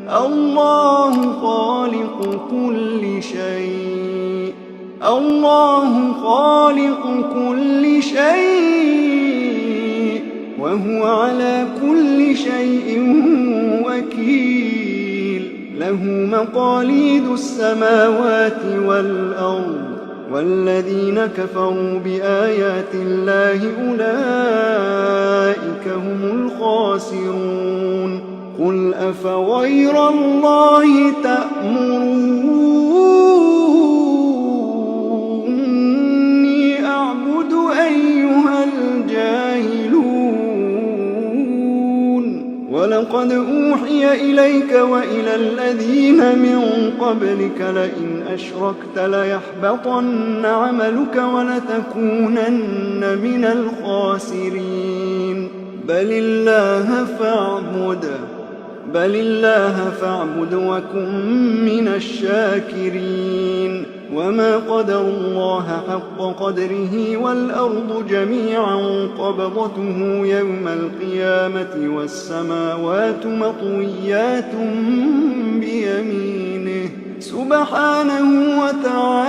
الله خالق كل شيء، الله خالق كل شيء، وهو على كل شيء وكيل. له مقاليد السماوات والأرض، والذين كفروا بآيات الله أولئك هم الخاسرون. قل أفغير الله تأمروني أعبد أيها الجاهلون؟ ولقد أوحي إليك وإلى الذين من قبلك لئن أشركت ليحبطن عملك ولتكونن من الخاسرين. بل الله فاعبد وكن من الشاكرين. وما قدر الله حق قدره والأرض جميعا قبضته يوم القيامة والسماوات مطويات بيمينه سبحانه وتعالى